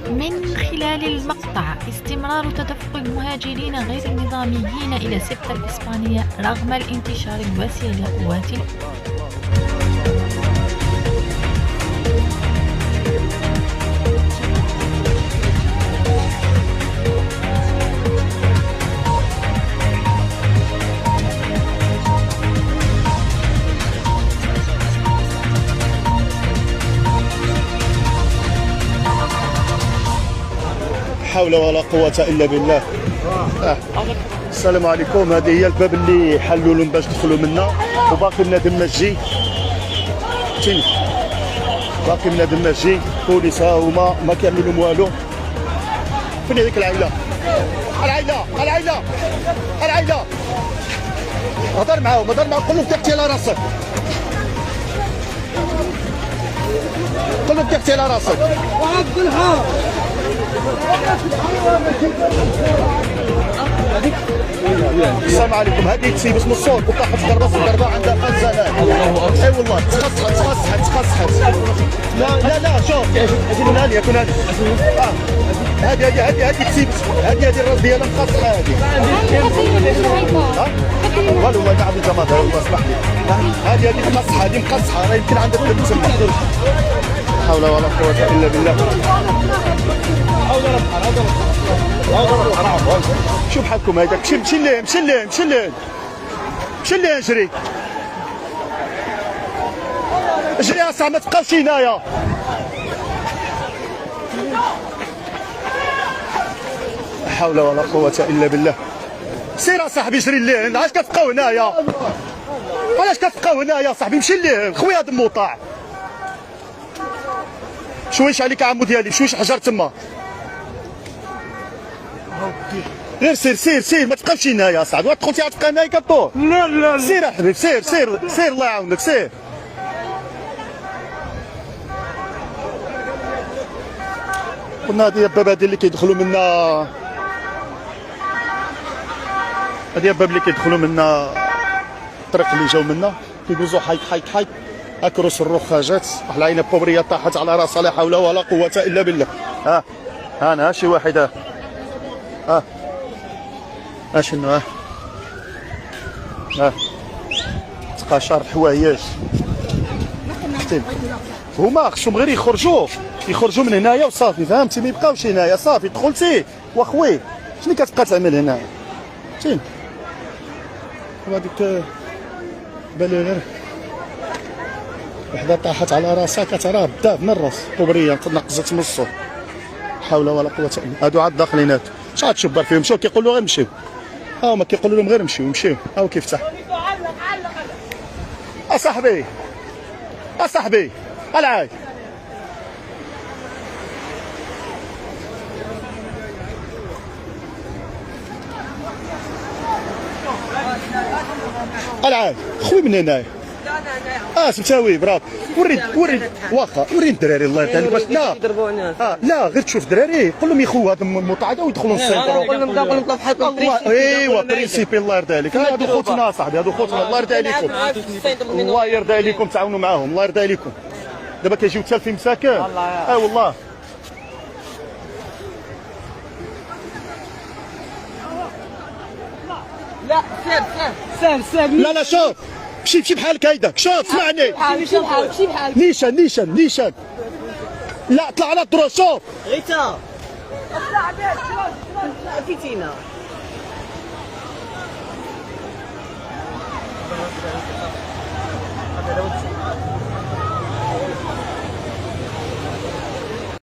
من خلال المقطع استمرار تدفق المهاجرين غير النظاميين إلى سبتة الإسبانية رغم الانتشار الواسع لقوات حول ولا قوة إلا بالله. السلام عليكم. هذه هي الباب اللي حلوا لهم باش يدخلوا منا، وباقي لنا دماجي فهمتيني، باقي لنا دماجي بوليس ها هما ما كيعملوا لهم والو. فين هذيك العائلة؟ العائلة هضر معاهم قول لهم تحتي على راسك، قول لهم تحتي على راسك. السلام عليكم. هذه تسيب اسم الصوت وطاحت ضربة عندها خزانات. اي والله تخصحت. لا شوف يكون هذه هذه تسيب، هذه الراس ديالها مخصحه. هذه والله ما عندي جماعه والله اسمح لي. هذه مقصحه راه يمكن عندك تسمع. حول ولا قوة إلا بالله. شو بحالكم هيداك؟ مشي ليه اجري اصاحبي، ما تبقاوش هنايا. حول ولا قوة إلا بالله. سير اصاحبي اجري ليه، علاش كتبقاو هنايا؟ صاحبي مشي ليه خويا، هذا الموطع شويش عليك عمو ديالي، شويش حجر تما. غير سير ما تبقاوش هنايا صاحبي. واش دخلتي غتبقى هنايا كطور؟ لا سير يا حبيبي، سير الله يعاونك سير. قلنا هذه الباب اللي كيدخلوا منا، هذه الباب اللي كيدخلوا منا الطريق اللي جاو منا، كيدوزوا حيط اكروس الرخاجات. واحد العينه بوبريه طاحت على راسها، لا حول ولا قوه الا بالله. انا شي واحد شنو تقاشر حوايج. هما خصهم غير يخرجوا من هنايا وصافي، فهمتي؟ ما يبقاوش هنايا صافي. دخلتي واخوي شنو كتبقى تعمل هنايا؟ فهمتي؟ وهذيك بالونر وحده طاحت على راسها، كتراه بدا من الراس كبريه نقزت من الصوت. حول ولا قوه الا بالله. هادو عاد داخلين، هادو اش غتشبر فيهم؟ شوف كيقولوا غير مشيو، هما كيقولوا لهم غير مشيو. هاو كيفتح. اصاحبي العاي خوي من هنايا. سمتاوي برافو. وري واخا وري الدراري الله يرضي عليك. باش لا غير تشوف دراري قول لهم يا خو هذا المتعدى ويدخلوا للسيطره. قول لهم طلب حقكم. ايوا برينسيبي الله يرضي عليك. هادو خوتنا صاحبي، هادو خوتنا الله يرضي عليكم. الله يرضي عليكم تعاونوا معاهم، الله يرضي عليكم. دابا كيجيو تالفين مساكن. والله لا سير لا شوف مشي بحالك هيداك. شوف اسمعني، مشي بحالك نيشان لا طلع على الدروس. شوف غيتا اطلع فيتينا